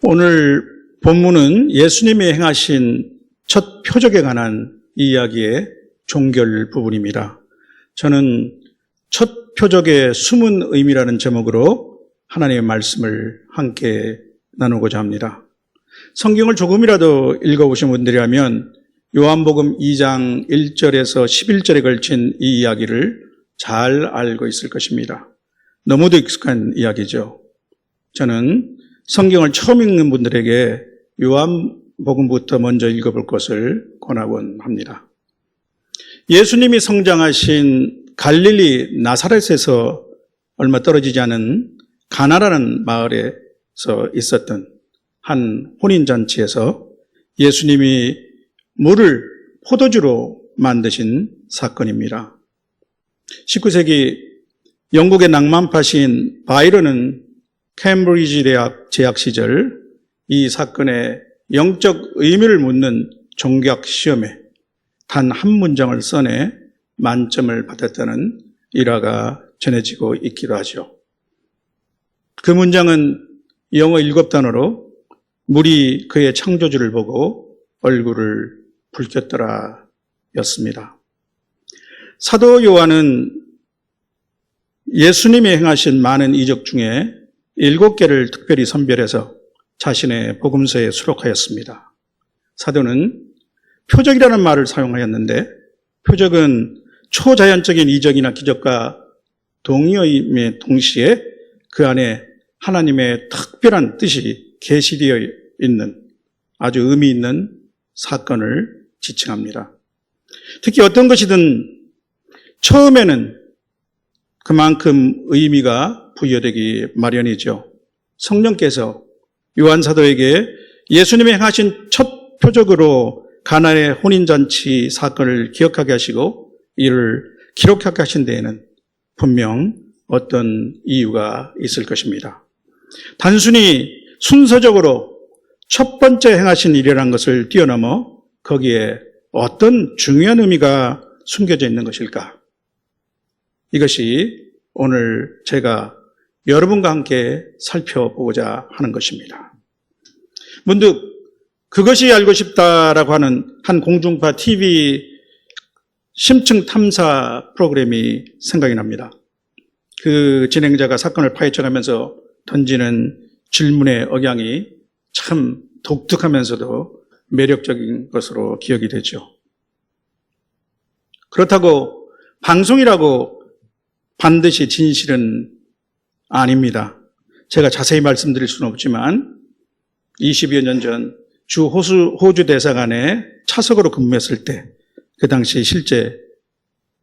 오늘 본문은 예수님이 행하신 첫 표적에 관한 이야기의 종결 부분입니다. 저는 첫 표적의 숨은 의미라는 제목으로 하나님의 말씀을 함께 나누고자 합니다. 성경을 조금이라도 읽어보신 분들이라면 요한복음 2장 1절에서 11절에 걸친 이 이야기를 잘 알고 있을 것입니다. 너무도 익숙한 이야기죠. 저는 성경을 처음 읽는 분들에게 요한복음부터 먼저 읽어볼 것을 권하곤 합니다. 예수님이 성장하신 갈릴리 나사렛에서 얼마 떨어지지 않은 가나라는 마을에서 있었던 한 혼인잔치에서 예수님이 물을 포도주로 만드신 사건입니다. 19세기 영국의 낭만파 시인 바이런은 캠브리지 대학 재학 시절 이 사건의 영적 의미를 묻는 종교학 시험에 단 한 문장을 써내 만점을 받았다는 일화가 전해지고 있기도 하죠. 그 문장은 영어 7단어로 물이 그의 창조주를 보고 얼굴을 붉혔더라 였습니다. 사도 요한은 예수님이 행하신 많은 이적 중에 7개를 특별히 선별해서 자신의 복음서에 수록하였습니다. 사도는 표적이라는 말을 사용하였는데 표적은 초자연적인 이적이나 기적과 동의어임의 동시에 그 안에 하나님의 특별한 뜻이 계시되어 있는 아주 의미 있는 사건을 지칭합니다. 특히 어떤 것이든 처음에는 그만큼 의미가 부여되기 마련이죠. 성령께서 요한 사도에게 예수님이 행하신 첫 표적으로 가나의 혼인잔치 사건을 기억하게 하시고 이를 기록하게 하신 데에는 분명 어떤 이유가 있을 것입니다. 단순히 순서적으로 첫 번째 행하신 일이라는 것을 뛰어넘어 거기에 어떤 중요한 의미가 숨겨져 있는 것일까? 이것이 오늘 제가 여러분과 함께 살펴보고자 하는 것입니다. 문득 그것이 알고 싶다라고 하는 한 공중파 TV 심층 탐사 프로그램이 생각이 납니다. 그 진행자가 사건을 파헤쳐가면서 던지는 질문의 억양이 참 독특하면서도 매력적인 것으로 기억이 되죠. 그렇다고 방송이라고 반드시 진실은 아닙니다. 제가 자세히 말씀드릴 수는 없지만 20여 년 전 주 호주 대사관에 차석으로 근무했을 때 그 당시 실제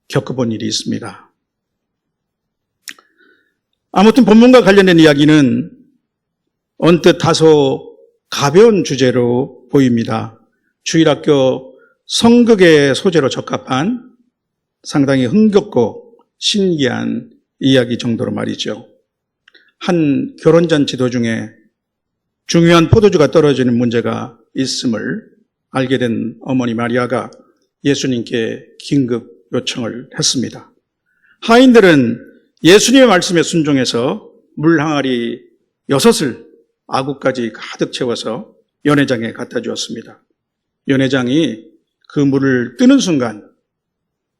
겪어본 일이 있습니다. 아무튼 본문과 관련된 이야기는 언뜻 다소 가벼운 주제로 보입니다. 주일학교 성극의 소재로 적합한 상당히 흥겹고 신기한 이야기 정도로 말이죠. 한 결혼잔치 도중에 중요한 포도주가 떨어지는 문제가 있음을 알게 된 어머니 마리아가 예수님께 긴급 요청을 했습니다. 하인들은 예수님의 말씀에 순종해서 물 항아리 6을 아구까지 가득 채워서 연회장에 갖다 주었습니다. 연회장이 그 물을 뜨는 순간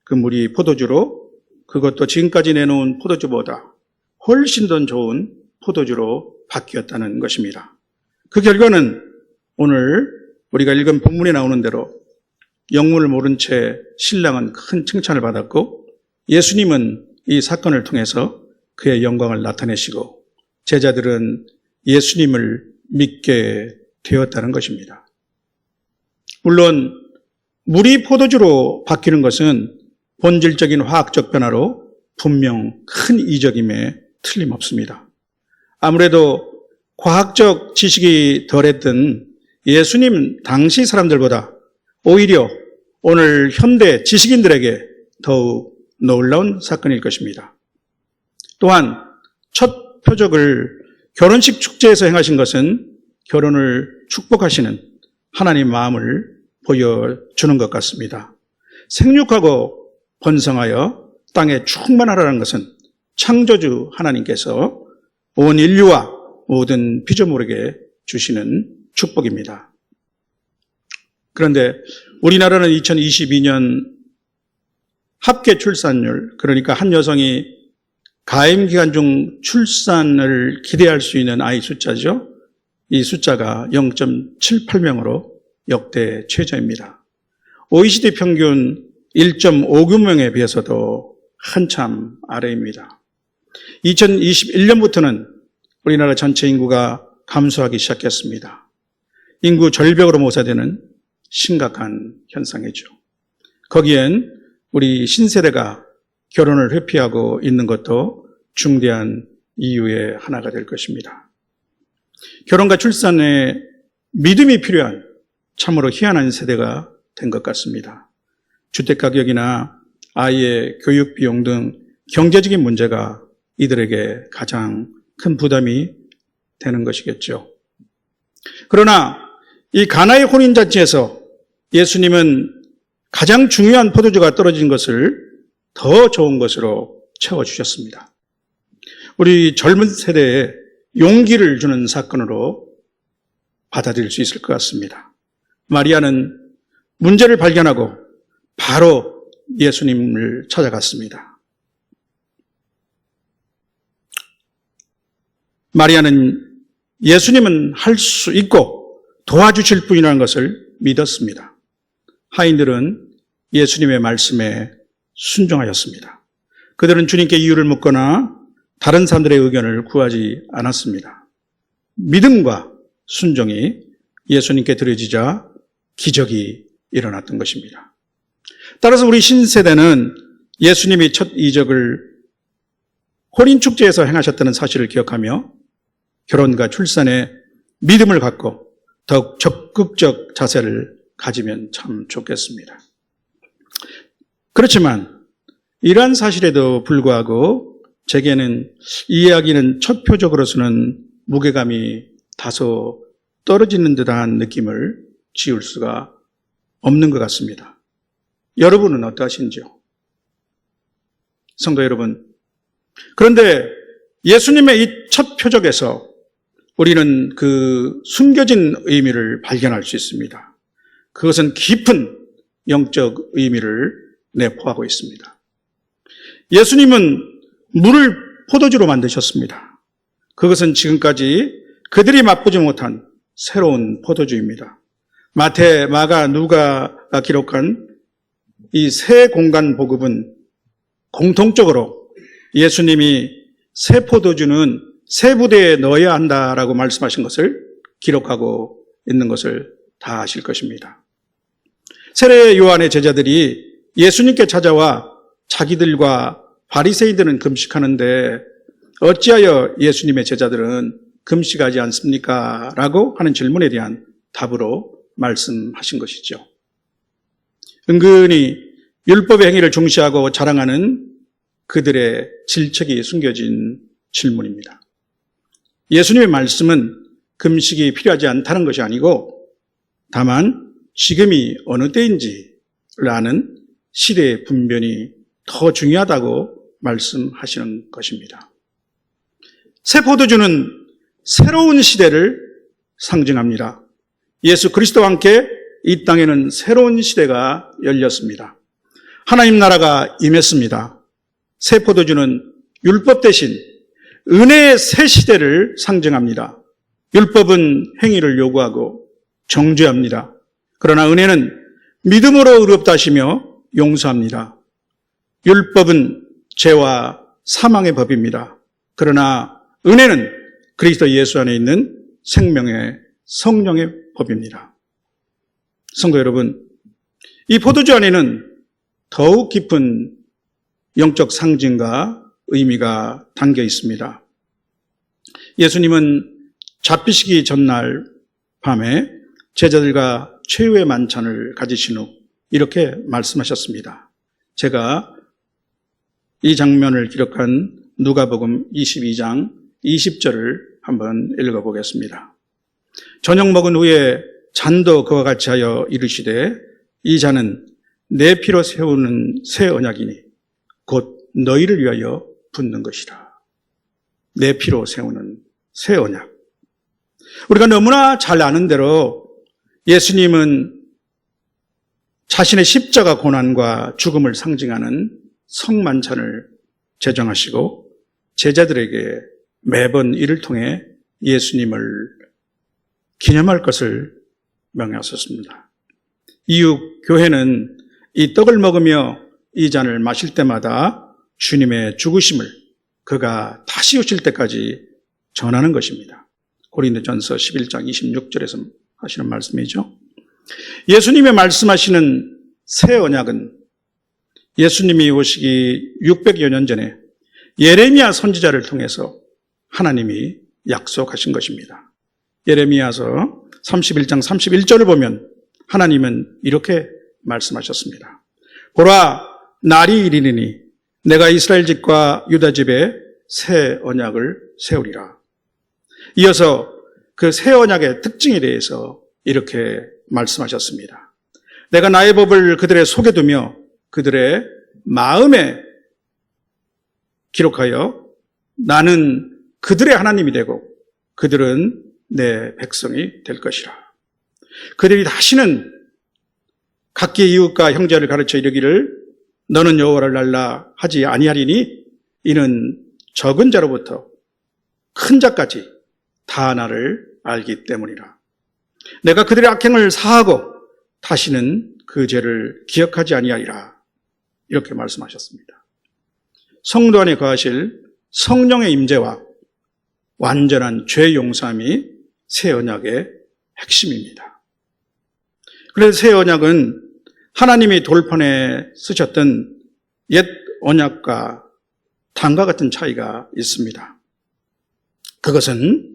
그 물이 포도주로, 그것도 지금까지 내놓은 포도주보다 훨씬 더 좋은 포도주로 바뀌었다는 것입니다. 그 결과는 오늘 우리가 읽은 본문에 나오는 대로 영문을 모른 채 신랑은 큰 칭찬을 받았고 예수님은 이 사건을 통해서 그의 영광을 나타내시고 제자들은 예수님을 믿게 되었다는 것입니다. 물론 물이 포도주로 바뀌는 것은 본질적인 화학적 변화로 분명 큰 이적임에 틀림없습니다. 아무래도 과학적 지식이 덜했던 예수님 당시 사람들보다 오히려 오늘 현대 지식인들에게 더욱 놀라운 사건일 것입니다. 또한 첫 표적을 결혼식 축제에서 행하신 것은 결혼을 축복하시는 하나님의 마음을 보여주는 것 같습니다. 생육하고 번성하여 땅에 충만하라는 것은 창조주 하나님께서 온 인류와 모든 피조물에게 주시는 축복입니다. 그런데 우리나라는 2022년 합계 출산율, 그러니까 한 여성이 가임 기간 중 출산을 기대할 수 있는 아이 숫자죠. 이 숫자가 0.78명으로 역대 최저입니다. OECD 평균 1.59명에 비해서도 한참 아래입니다. 2021년부터는 우리나라 전체 인구가 감소하기 시작했습니다. 인구 절벽으로 모사되는 심각한 현상이죠. 거기엔 우리 신세대가 결혼을 회피하고 있는 것도 중대한 이유의 하나가 될 것입니다. 결혼과 출산에 믿음이 필요한 참으로 희한한 세대가 된 것 같습니다. 주택가격이나 아이의 교육 비용 등 경제적인 문제가 이들에게 가장 큰 부담이 되는 것이겠죠. 그러나 이 가나의 혼인잔치에서 예수님은 가장 중요한 포도주가 떨어진 것을 더 좋은 것으로 채워주셨습니다. 우리 젊은 세대에 용기를 주는 사건으로 받아들일 수 있을 것 같습니다. 마리아는 문제를 발견하고 바로 예수님을 찾아갔습니다. 마리아는 예수님은 할 수 있고 도와주실 분이라는 것을 믿었습니다. 하인들은 예수님의 말씀에 순종하였습니다. 그들은 주님께 이유를 묻거나 다른 사람들의 의견을 구하지 않았습니다. 믿음과 순종이 예수님께 드려지자 기적이 일어났던 것입니다. 따라서 우리 신세대는 예수님이 첫 이적을 혼인축제에서 행하셨다는 사실을 기억하며 결혼과 출산에 믿음을 갖고 더욱 적극적 자세를 가지면 참 좋겠습니다. 그렇지만 이러한 사실에도 불구하고 제게는 이 이야기는 첫 표적으로서는 무게감이 다소 떨어지는 듯한 느낌을 지울 수가 없는 것 같습니다. 여러분은 어떠하신지요? 성도 여러분, 그런데 예수님의 이 첫 표적에서 우리는 그 숨겨진 의미를 발견할 수 있습니다. 그것은 깊은 영적 의미를 내포하고 있습니다. 예수님은 물을 포도주로 만드셨습니다. 그것은 지금까지 그들이 맛보지 못한 새로운 포도주입니다. 마태, 마가, 누가가 기록한 이 새 공간 복음은 공통적으로 예수님이 새 포도주는 새 부대에 넣어야 한다라고 말씀하신 것을 기록하고 있는 것을 다 아실 것입니다. 세례 요한의 제자들이 예수님께 찾아와 자기들과 바리새인들은 금식하는데 어찌하여 예수님의 제자들은 금식하지 않습니까? 라고 하는 질문에 대한 답으로 말씀하신 것이죠. 은근히 율법의 행위를 중시하고 자랑하는 그들의 질책이 숨겨진 질문입니다. 예수님의 말씀은 금식이 필요하지 않다는 것이 아니고 다만 지금이 어느 때인지를 아는 시대의 분별이 더 중요하다고 말씀하시는 것입니다. 새 포도주는 새로운 시대를 상징합니다. 예수 그리스도와 함께 이 땅에는 새로운 시대가 열렸습니다. 하나님 나라가 임했습니다. 새 포도주는 율법 대신 은혜의 새 시대를 상징합니다. 율법은 행위를 요구하고 정죄합니다. 그러나 은혜는 믿음으로 의롭다 하시며 용서합니다. 율법은 죄와 사망의 법입니다. 그러나 은혜는 그리스도 예수 안에 있는 생명의 성령의 법입니다. 성도 여러분, 이 포도주 안에는 더욱 깊은 영적 상징과 의미가 담겨 있습니다. 예수님은 잡히시기 전날 밤에 제자들과 최후의 만찬을 가지신 후 이렇게 말씀하셨습니다. 제가 이 장면을 기록한 누가복음 22장 20절을 한번 읽어보겠습니다. 저녁 먹은 후에 잔도 그와 같이 하여 이르시되 이 잔은 내 피로 세우는 새 언약이니 곧 너희를 위하여 붓는 것이라. 내 피로 세우는 새 언약. 우리가 너무나 잘 아는 대로 예수님은 자신의 십자가 고난과 죽음을 상징하는 성만찬을 제정하시고 제자들에게 매번 이를 통해 예수님을 기념할 것을 명하셨습니다. 이후 교회는 이 떡을 먹으며 이 잔을 마실 때마다 주님의 죽으심을 그가 다시 오실 때까지 전하는 것입니다. 고린도전서 11장 26절에서 하시는 말씀이죠. 예수님의 말씀하시는 새 언약은 예수님이 오시기 600여 년 전에 예레미야 선지자를 통해서 하나님이 약속하신 것입니다. 예레미야서 31장 31절을 보면 하나님은 이렇게 말씀하셨습니다. 보라, 날이 이르리니 내가 이스라엘 집과 유다 집에 새 언약을 세우리라. 이어서 그 새 언약의 특징에 대해서 이렇게 말씀하셨습니다. 내가 나의 법을 그들의 속에 두며 그들의 마음에 기록하여 나는 그들의 하나님이 되고 그들은 내 백성이 될 것이라. 그들이 다시는 각기 이웃과 형제를 가르쳐 이르기를 너는 여호와를 알라 하지 아니하리니 이는 적은 자로부터 큰 자까지 다 나를 알기 때문이라. 내가 그들의 악행을 사하고 다시는 그 죄를 기억하지 아니하리라. 이렇게 말씀하셨습니다. 성도 안에 거하실 성령의 임재와 완전한 죄 용서함이 새 언약의 핵심입니다. 그래서 새 언약은 하나님이 돌판에 쓰셨던 옛 언약과 다음과 같은 차이가 있습니다. 그것은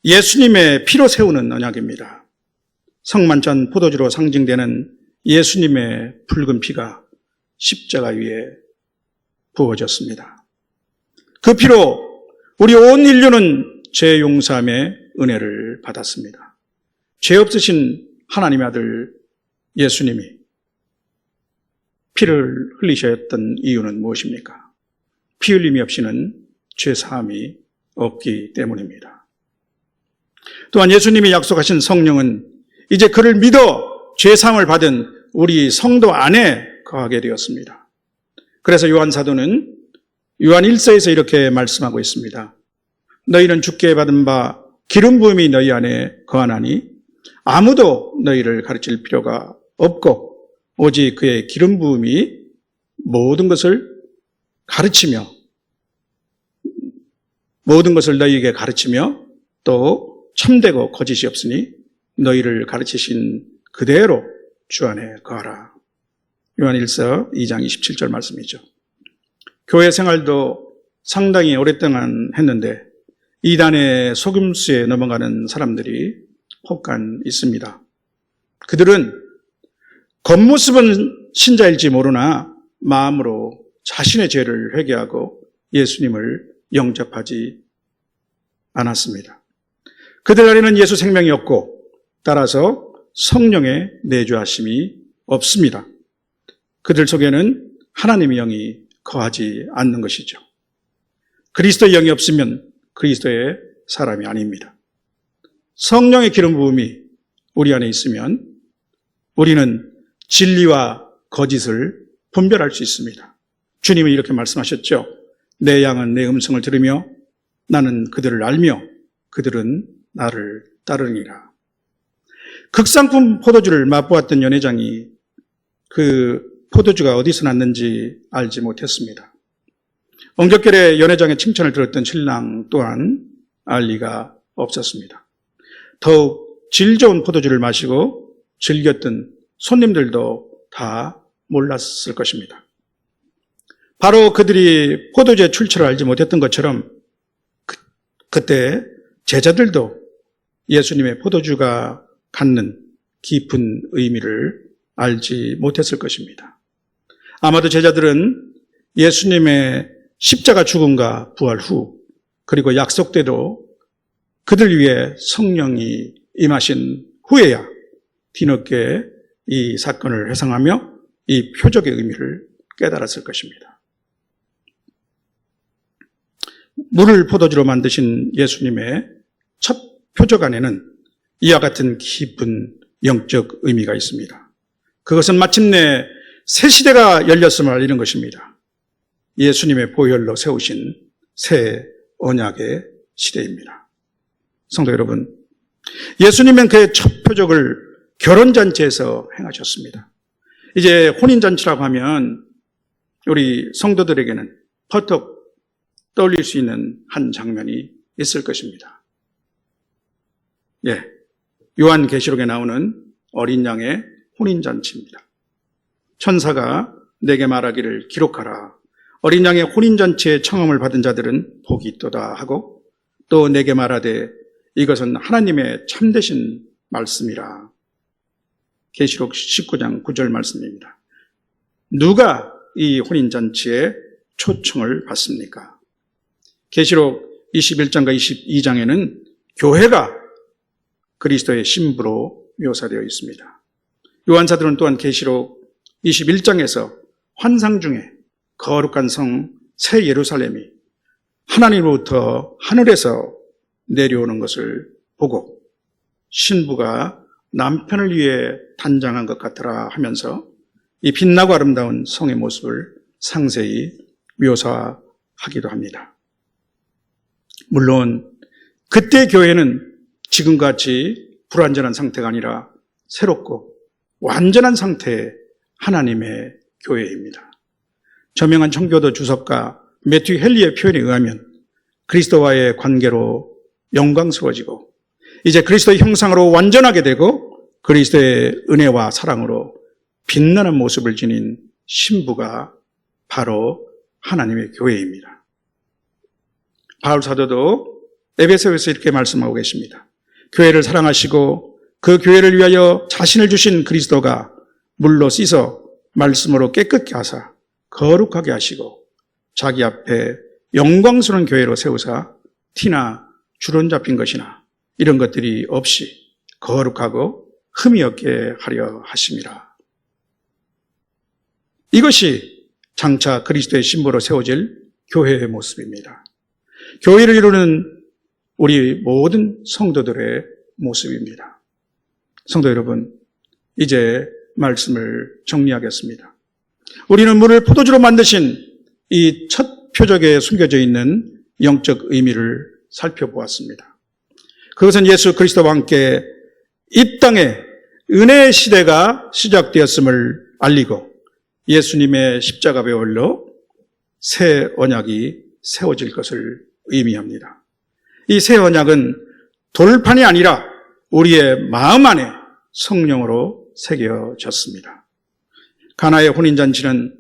예수님의 피로 세우는 언약입니다. 성만찬 포도주로 상징되는 예수님의 붉은 피가 십자가 위에 부어졌습니다. 그 피로 우리 온 인류는 죄 용서함의 은혜를 받았습니다. 죄 없으신 하나님의 아들 예수님이 피를 흘리셨던 이유는 무엇입니까? 피 흘림이 없이는 죄 사함이 없기 때문입니다. 또한 예수님이 약속하신 성령은 이제 그를 믿어 죄 사함을 받은 우리 성도 안에 거하게 되었습니다. 그래서 요한 사도는 요한 1서에서 이렇게 말씀하고 있습니다. 너희는 주께 받은 바 기름 부음이 너희 안에 거하나니 아무도 너희를 가르칠 필요가 없고 오직 그의 기름 부음이 모든 것을 가르치며 모든 것을 너희에게 가르치며 또 참되고 거짓이 없으니 너희를 가르치신 그대로 주 안에 거하라. 요한 1서 2장 27절 말씀이죠. 교회 생활도 상당히 오랫동안 했는데 이단의 속임수에 넘어가는 사람들이 혹간 있습니다. 그들은 겉모습은 신자일지 모르나 마음으로 자신의 죄를 회개하고 예수님을 영접하지 않았습니다. 그들 안에는 예수 생명이 없고 따라서 성령의 내주하심이 없습니다. 그들 속에는 하나님의 영이 거하지 않는 것이죠. 그리스도의 영이 없으면 그리스도의 사람이 아닙니다. 성령의 기름 부음이 우리 안에 있으면 우리는 진리와 거짓을 분별할 수 있습니다. 주님은 이렇게 말씀하셨죠. 내 양은 내 음성을 들으며 나는 그들을 알며 그들은 나를 따르니라. 극상품 포도주를 맛보았던 연회장이 그 포도주가 어디서 났는지 알지 못했습니다. 엉겹결에 연회장의 칭찬을 들었던 신랑 또한 알 리가 없었습니다. 더욱 질 좋은 포도주를 마시고 즐겼던 손님들도 다 몰랐을 것입니다. 바로 그들이 포도주의 출처를 알지 못했던 것처럼 그때 제자들도 예수님의 포도주가 갖는 깊은 의미를 알지 못했을 것입니다. 아마도 제자들은 예수님의 십자가 죽음과 부활 후 그리고 약속대로 그들 위해 성령이 임하신 후에야 뒤늦게 이 사건을 회상하며 이 표적의 의미를 깨달았을 것입니다. 물을 포도주로 만드신 예수님의 첫 표적 안에는 이와 같은 깊은 영적 의미가 있습니다. 그것은 마침내 새 시대가 열렸음을 알리는 것입니다. 예수님의 보혈로 세우신 새 언약의 시대입니다. 성도 여러분, 예수님은 그의 첫 표적을 결혼잔치에서 행하셨습니다. 이제 혼인잔치라고 하면 우리 성도들에게는 퍼뜩 떠올릴 수 있는 한 장면이 있을 것입니다. 요한계시록에 나오는 어린 양의 혼인잔치입니다. 천사가 내게 말하기를 기록하라. 어린 양의 혼인잔치에 청함을 받은 자들은 복이 있도다 하고 또 내게 말하되 이것은 하나님의 참되신 말씀이라. 계시록 19장 9절 말씀입니다. 누가 이 혼인잔치에 초청을 받습니까? 계시록 21장과 22장에는 교회가 그리스도의 신부로 묘사되어 있습니다. 요한사도는 또한 계시록 21장에서 환상 중에 거룩한 성 새 예루살렘이 하나님으로부터 하늘에서 내려오는 것을 보고 신부가 남편을 위해 단장한 것 같더라 하면서 이 빛나고 아름다운 성의 모습을 상세히 묘사하기도 합니다. 물론 그때 교회는 지금같이 불완전한 상태가 아니라 새롭고 완전한 상태의 하나님의 교회입니다. 저명한 청교도 주석가 매튜 헨리의 표현에 의하면 그리스도와의 관계로 영광스러워지고 이제 그리스도의 형상으로 완전하게 되고 그리스도의 은혜와 사랑으로 빛나는 모습을 지닌 신부가 바로 하나님의 교회입니다. 바울 사도도 에베소에서 이렇게 말씀하고 계십니다. 교회를 사랑하시고 그 교회를 위하여 자신을 주신 그리스도가 물로 씻어 말씀으로 깨끗게 하사 거룩하게 하시고 자기 앞에 영광스러운 교회로 세우사 티나 주름 잡힌 것이나 이런 것들이 없이 거룩하고 흠이 없게 하려 하심이라. 이것이 장차 그리스도의 신부로 세워질 교회의 모습입니다. 교회를 이루는 우리 모든 성도들의 모습입니다. 성도 여러분, 이제 말씀을 정리하겠습니다. 우리는 물을 포도주로 만드신 이 첫 표적에 숨겨져 있는 영적 의미를 살펴보았습니다. 그것은 예수 그리스도와 함께 이 땅에 은혜의 시대가 시작되었음을 알리고 예수님의 십자가 배월로 새 언약이 세워질 것을 의미합니다. 이 새 언약은 돌판이 아니라 우리의 마음 안에 성령으로 새겨졌습니다. 가나의 혼인잔치는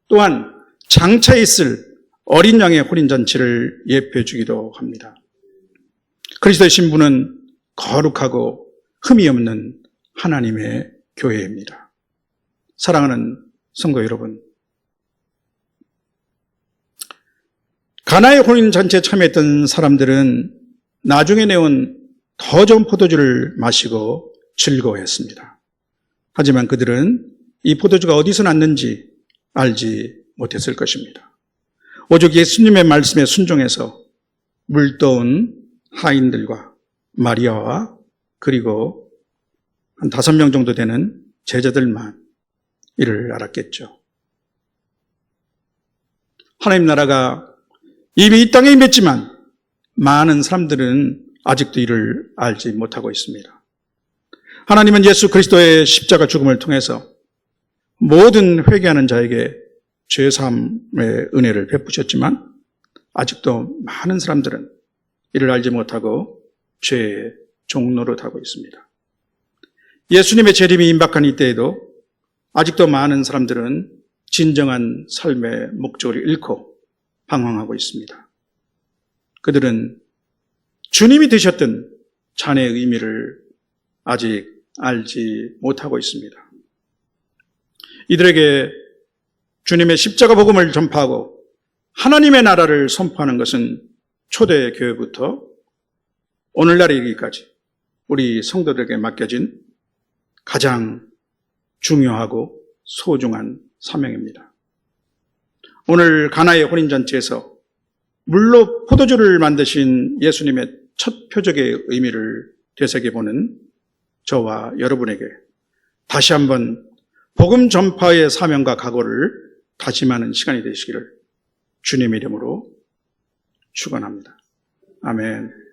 또한 장차 있을 어린 양의 혼인잔치를 예표해 주기도 합니다. 그리스도의 신부는 거룩하고 흠이 없는 하나님의 교회입니다. 사랑하는 성도 여러분, 가나의 혼인잔치에 참여했던 사람들은 나중에 내온 더 좋은 포도주를 마시고 즐거워했습니다. 하지만 그들은 이 포도주가 어디서 났는지 알지 못했을 것입니다. 오직 예수님의 말씀에 순종해서 물떠온 하인들과 마리아와 그리고 한 5명 정도 되는 제자들만 이를 알았겠죠. 하나님 나라가 이미 이 땅에 임했지만 많은 사람들은 아직도 이를 알지 못하고 있습니다. 하나님은 예수 그리스도의 십자가 죽음을 통해서 모든 회개하는 자에게 죄사함의 은혜를 베푸셨지만 아직도 많은 사람들은 이를 알지 못하고 죄의 종노릇하고 있습니다. 예수님의 재림이 임박한 이때에도 아직도 많은 사람들은 진정한 삶의 목적을 잃고 방황하고 있습니다. 그들은 주님이 되셨던 잔의 의미를 아직 알지 못하고 있습니다. 이들에게 주님의 십자가 복음을 전파하고 하나님의 나라를 선포하는 것은 초대 교회부터 오늘날에 이르기까지 우리 성도들에게 맡겨진 가장 중요하고 소중한 사명입니다. 오늘 가나의 혼인잔치에서 물로 포도주를 만드신 예수님의 첫 표적의 의미를 되새겨보는 저와 여러분에게 다시 한번 복음 전파의 사명과 각오를 다짐하는 시간이 되시기를 주님의 이름으로 축원합니다. 아멘.